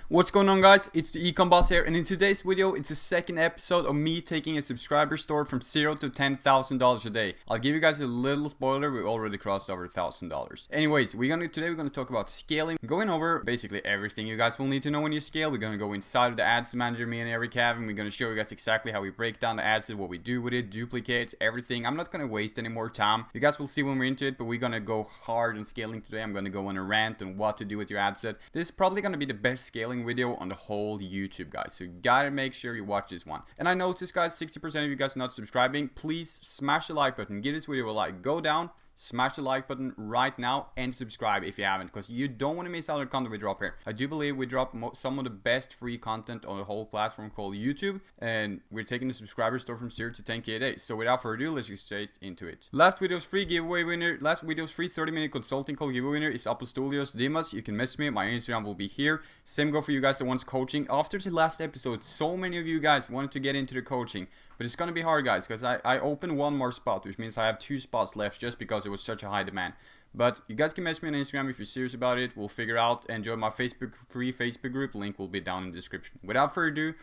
What's going on, guys? It's the Ecom boss here, and in today's video it's the second episode of me taking a subscriber store from $0 to $10,000 a day. I'll give you guys a little spoiler, we already crossed over $1,000. Anyways, today we're gonna talk about scaling, going over basically everything you guys will need to know when you scale. We're gonna go inside of the ads manager me and Eric have, and we're gonna show you guys exactly how we break down the ads and what we do with it, duplicates, everything. I'm not gonna waste any more time. You guys will see when we're into it, but we're gonna go hard on scaling today. I'm gonna go on a rant on what to do with your ad set. This is probably gonna be the best scaling video on the whole YouTube, guys, so you gotta make sure you watch this one. And I noticed, guys, 60% of you guys are not subscribing. Please smash the like button, give this video a like, go down, smash the like button right now, and subscribe if you haven't, because you don't want to miss out on the content we drop here. I do believe we drop some of the best free content on the whole platform called YouTube, and we're taking the subscriber store from 0 to 10k a day. So without further ado, let's get straight into it. Last video's free 30-minute consulting call giveaway winner is Apostolios Dimas. You can message me, my Instagram will be here. Same go for you guys that wants coaching. After the last episode, so many of you guys wanted to get into the coaching, but it's gonna be hard, guys, because I opened one more spot, which means I have 2 spots left just because it was such a high demand. But you guys can message me on Instagram if you're serious about it. We'll figure out, and join my free Facebook group. Link will be down in the description. Without further ado,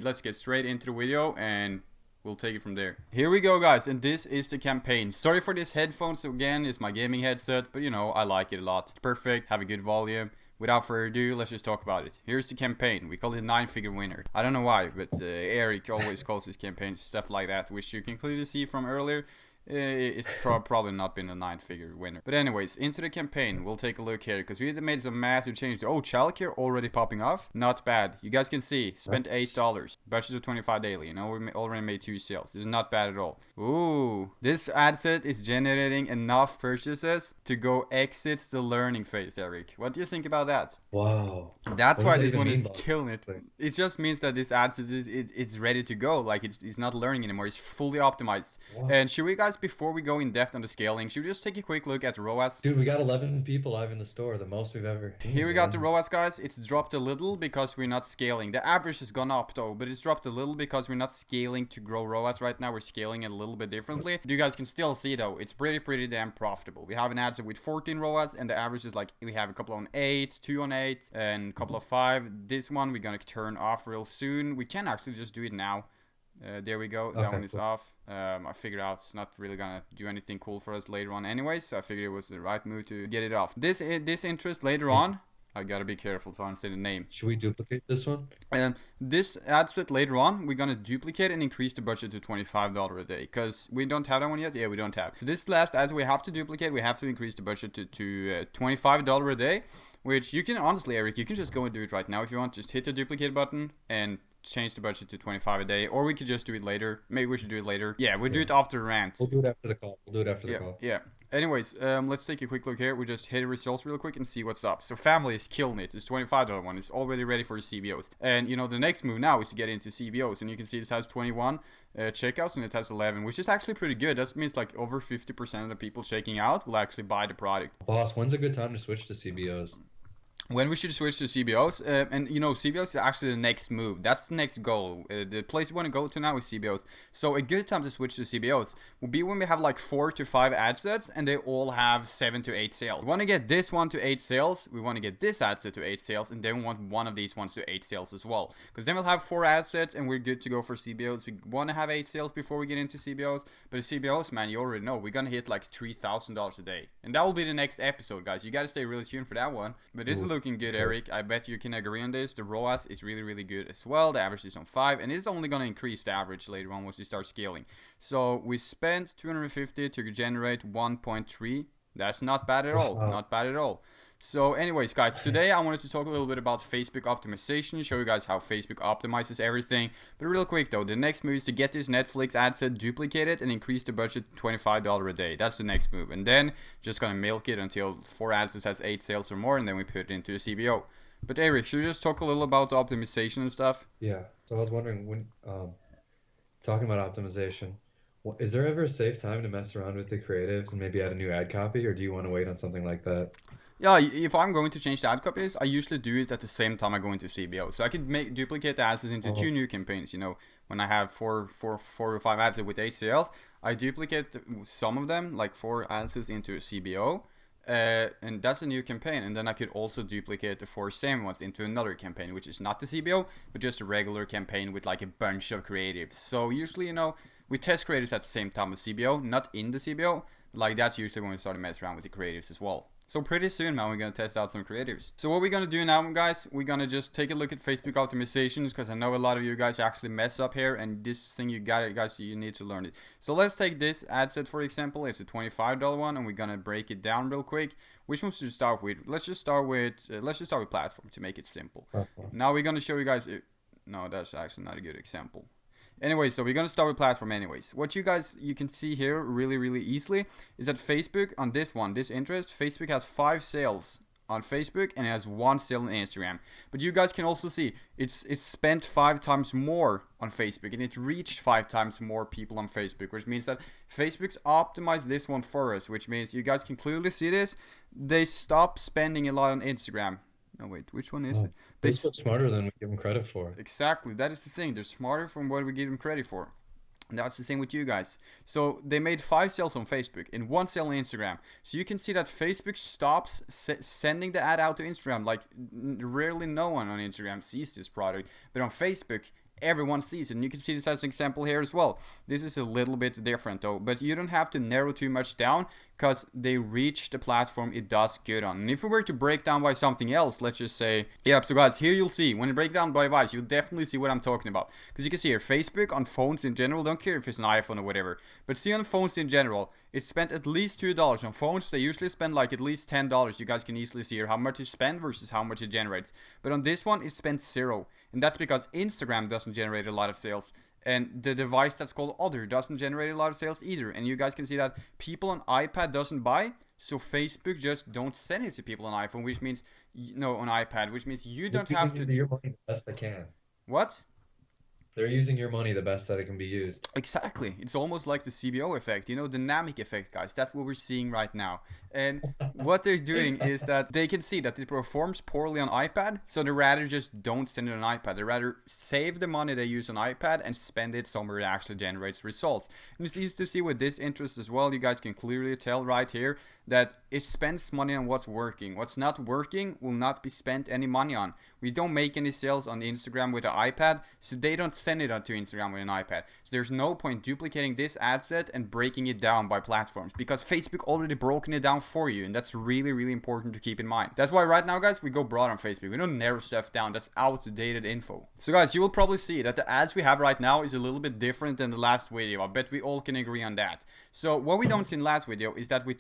let's get straight into the video, and we'll take it from there. Here we go, guys, and this is the campaign. Sorry for this headphones again. It's my gaming headset, but you know, I like it a lot. It's perfect, have a good volume. Without further ado, let's just talk about it. Here's the campaign. We call it 9-figure winner. I don't know why, but Eric always calls his campaigns stuff like that, which you can clearly see from earlier. It's probably not been a 9-figure winner. But anyways, into the campaign, we'll take a look here, because we made some massive changes. Oh, childcare already popping off. Not bad. You guys can see, spent $8. Budget of 25 daily. You know, we already made 2 sales. It's not bad at all. Ooh, this ad set is generating enough purchases to go exit the learning phase, Eric. What do you think about that? Wow. That's What why does that this even one mean, is though? killing it. Like- It just means that this ad set it's ready to go. Like, it's not learning anymore. It's fully optimized. Wow. And should we, guys, before we go in depth on the scaling, should we just take a quick look at ROAS? Dude, we got 11 people live in the store, the most we've ever seen. Here we got the bro. ROAS, guys. It's dropped a little because we're not scaling. The average has gone up though, but it's dropped a little because we're not scaling to grow ROAS right now. We're scaling it a little bit differently. You guys can still see though, it's pretty damn profitable. We have an ad set with 14 ROAS, and the average is like, we have a couple on 8, 2 on 8, and a couple of 5. This one we're gonna turn off real soon. We can actually just do it now. There we go. That Okay, one is cool. off. I figured out it's not really gonna do anything cool for us later on anyways, so I figured it was the right move to get it off. This interest later on, I gotta be careful trying to say the name. Should we duplicate this one? This ad set later on, we're gonna duplicate and increase the budget to $25 a day, because we don't have that one yet. Yeah, we don't have. So this last ad we have to duplicate, we have to increase the budget to $25 a day, which you can honestly, Eric, you can just go and do it right now if you want. Just hit the duplicate button and change the budget to 25 a day, or we could just do it later. Maybe we should do it later. Yeah, we'll do it after the rant. We'll do it after the call. Yeah. Anyways, let's take a quick look here. We just hit the results real quick and see what's up. So family is killing it. It's $25 one. It's already ready for the CBOs. And you know, the next move now is to get into CBOs. And you can see it has 21 checkouts and it has 11, which is actually pretty good. That means like over 50% of the people checking out will actually buy the product. Boss, when's a good time to switch to CBOs? When we should switch to CBOs, and you know, CBOs is actually the next move. That's the next goal. The place we want to go to now is CBOs. So a good time to switch to CBOs will be when we have like 4 to 5 ad sets and they all have 7 to 8 sales. We want to get this one to 8 sales. We want to get this ad set to 8 sales, and then we want one of these ones to 8 sales as well. Because then we'll have 4 ad sets and we're good to go for CBOs. We want to have 8 sales before we get into CBOs. But the CBOs, man, you already know we're gonna hit like $3,000 a day, and that will be the next episode, guys. You gotta stay really tuned for that one. But this is looking good, Eric. I bet you can agree on this. The ROAS is really good as well. The average is on 5, and it's only going to increase the average later on once you start scaling. So we spent 250 to generate 1.3. That's not bad at all. Not bad at all. So anyways, guys, today I wanted to talk a little bit about Facebook optimization, show you guys how Facebook optimizes everything. But real quick though, the next move is to get this Netflix ad set duplicated and increase the budget to $25 a day. That's the next move. And then just gonna milk it until 4 ad sets has 8 sales or more, and then we put it into a CBO. But Eric, should we just talk a little about the optimization and stuff? Yeah. So I was wondering, when talking about optimization, is there ever a safe time to mess around with the creatives and maybe add a new ad copy, or do you want to wait on something like that? Yeah, if I'm going to change the ad copies, I usually do it at the same time I go into CBO. So I could duplicate the ads into 2 new campaigns. You know, when I have 4 or 5 ads with HCLs, I duplicate some of them, like 4 ads into a CBO. and that's a new campaign. And then I could also duplicate the 4 same ones into another campaign, which is not the CBO, but just a regular campaign with like a bunch of creatives. So usually, you know, we test creatives at the same time as CBO, not in the CBO. Like that's usually when we start to mess around with the creatives as well. So pretty soon, man, we're going to test out some creatives. So what we're going to do now, guys, we're going to just take a look at Facebook optimizations, because I know a lot of you guys actually mess up here, and this thing you got it, guys, you need to learn it. So let's take this ad set, for example. It's a $25 one, and we're going to break it down real quick. Which one should we start with? Let's just start with platform to make it simple. Now we're going to show you guys, no, that's actually not a good example. Anyway, so we're going to start with platform anyways. What you can see here really easily is that Facebook on this one, this interest, Facebook has 5 sales on Facebook and it has 1 sale on Instagram. But you guys can also see it's spent 5 times more on Facebook and it reached 5 times more people on Facebook, which means that Facebook's optimized this one for us, which means you guys can clearly see this. They stop spending a lot on Instagram. No, wait, which one is it? They're smarter than we give them credit for. Exactly, that is the thing. They're smarter from what we give them credit for. And that's the same with you guys. So they made 5 sales on Facebook and 1 sale on Instagram. So you can see that Facebook stops sending the ad out to Instagram. Like rarely no one on Instagram sees this product. But on Facebook, everyone sees it. And you can see this as an example here as well. This is a little bit different though. But you don't have to narrow too much down, because they reach the platform it does good on. And if we were to break down by something else, let's just say, yeah, so guys, here you'll see, when you break down by device, you'll definitely see what I'm talking about. Because you can see here, Facebook on phones in general, don't care if it's an iPhone or whatever, but see on phones in general, it spent at least $2 on phones. They usually spend like at least $10. You guys can easily see here how much it spent versus how much it generates. But on this one, it spent 0. And that's because Instagram doesn't generate a lot of sales. And the device that's called Other doesn't generate a lot of sales either. And you guys can see that people on iPad doesn't buy, so Facebook just don't send it to people on iPhone, which means, no, on iPad, which means you don't have to. Your money the best they can. What? They're using your money the best that it can be used. Exactly. It's almost like the CBO effect, you know, dynamic effect, guys. That's what we're seeing right now. And what they're doing is that they can see that it performs poorly on iPad, so they rather just don't send it on iPad. They rather save the money they use on iPad and spend it somewhere it actually generates results. And it's easy to see with this interest as well. You guys can clearly tell right here that it spends money on what's working. What's not working will not be spent any money on. We don't make any sales on Instagram with an iPad, so they don't send it onto Instagram with an iPad. So there's no point duplicating this ad set and breaking it down by platforms, because Facebook already broken it down for you, and that's really important to keep in mind. That's why right now, guys, we go broad on Facebook. We don't narrow stuff down. That's outdated info. So guys, you will probably see that the ads we have right now is a little bit different than the last video. I bet we all can agree on that. So what we don't see in the last video is that we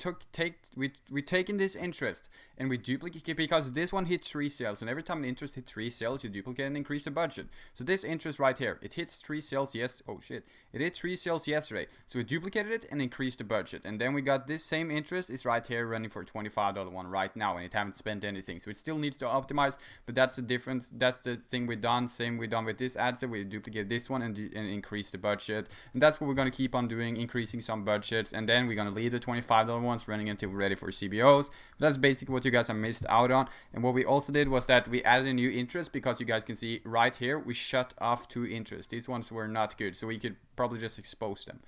taken this interest and we duplicate it, because this one hit 3 sales, and every time an interest hits 3 sales, you duplicate and increase the budget. So this interest right here, it hits 3 sales it hit 3 sales yesterday, so we duplicated it and increased the budget. And then we got this same interest is right here running for a $25 one right now, and it haven't spent anything, so it still needs to optimize. But that's the difference. That's the thing we've done. Same we've done with this ad set. We duplicate this one and increase the budget, and that's what we're going to keep on doing, increasing some budgets. And then we're going to leave the $25 ones running until we're ready for CBOs. But that's basically what you guys have missed out on. And what we also did was that we added a new interest, because you guys can see right here we shut off 2 interests. These ones were not good, so we could probably just expose them.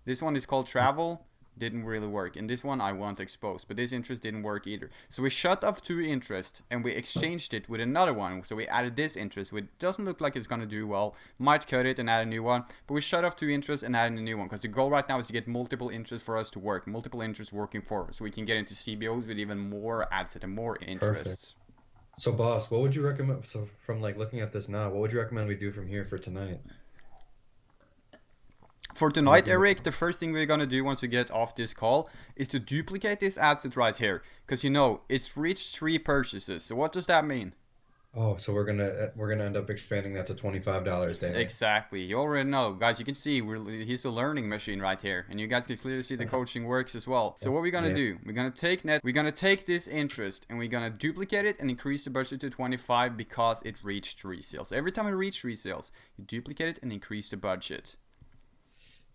This one is called travel, didn't really work, and this one I want exposed, but this interest didn't work either. So we shut off 2 interests and we exchanged it with another one. So we added this interest, which doesn't look like it's going to do well. Might cut it and add a new one, but we shut off 2 interests and added a new one, because the goal right now is to get multiple interests for us to work, multiple interests working for us, so we can get into CBOs with even more ad set and more interests. Perfect. So boss, what would you recommend? So from like looking at this now, what would you recommend we do from here for tonight? For tonight, Eric, the first thing we're going to do once we get off this call is to duplicate this ad set right here. Because, you know, it's reached 3 purchases. So what does that mean? Oh, so we're gonna end up expanding that to $25 daily. Exactly. You already know, guys. You can see he's a learning machine right here, and you guys can clearly see the coaching works as well. So what we're gonna do? We're gonna take this interest and we're gonna duplicate it and increase the budget to 25, because it reached 3 sales. Every time it reaches 3 sales, you duplicate it and increase the budget.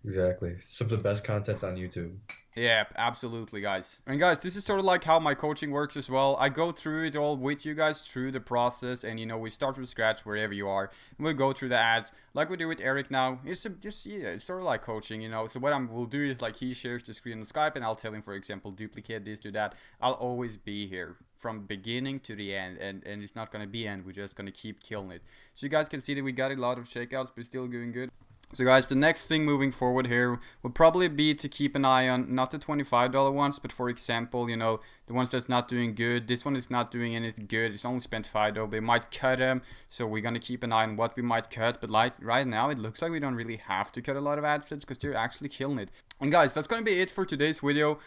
Exactly. Some of the best content on YouTube. Yeah, absolutely, guys. And guys, this is sort of like how my coaching works as well. I go through it all with you guys through the process, and we start from scratch wherever you are. And we'll go through the ads like we do with Eric now. It's just yeah, it's sort of like coaching. So what we'll do is like he shares the screen on Skype, and I'll tell him, for example, duplicate this, do that. I'll always be here from beginning to the end, and it's not gonna be end. We're just gonna keep killing it. So you guys can see that we got a lot of shakeouts, but still doing good. So guys, the next thing moving forward here would probably be to keep an eye on not the $25 ones, but for example, the ones that's not doing good. This one is not doing anything good. It's only spent $5, but it might cut them. So we're gonna keep an eye on what we might cut. But like right now, it looks like we don't really have to cut a lot of ad sets because they're actually killing it. And guys, that's gonna be it for today's video.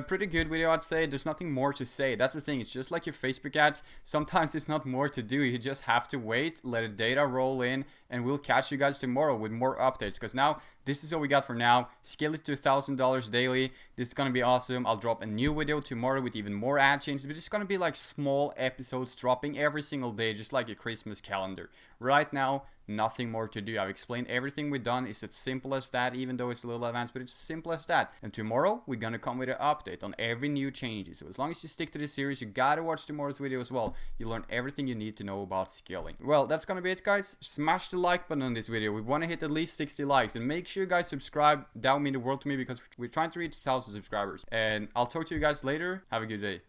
Pretty good video, I'd say. There's nothing more to say. That's the thing. It's just like your Facebook ads. Sometimes there's not more to do. You just have to wait, let the data roll in, and we'll catch you guys tomorrow with more updates. Because now this is all we got for now. Scale it to $1,000 daily. This is gonna be awesome. I'll drop a new video tomorrow with even more ad changes. But it's gonna be like small episodes dropping every single day, just like a Christmas calendar. Right now, nothing more to do. I've explained everything we've done. It's as simple as that, even though it's a little advanced, but it's as simple as that. And tomorrow, we're gonna come with an update on every new changes. So as long as you stick to this series, you gotta watch tomorrow's video as well. You learn everything you need to know about scaling. Well, that's gonna be it, guys. Smash the like button on this video. We wanna hit at least 60 likes. And make sure you guys subscribe. That would mean the world to me because we're trying to reach 1,000 subscribers. And I'll talk to you guys later. Have a good day.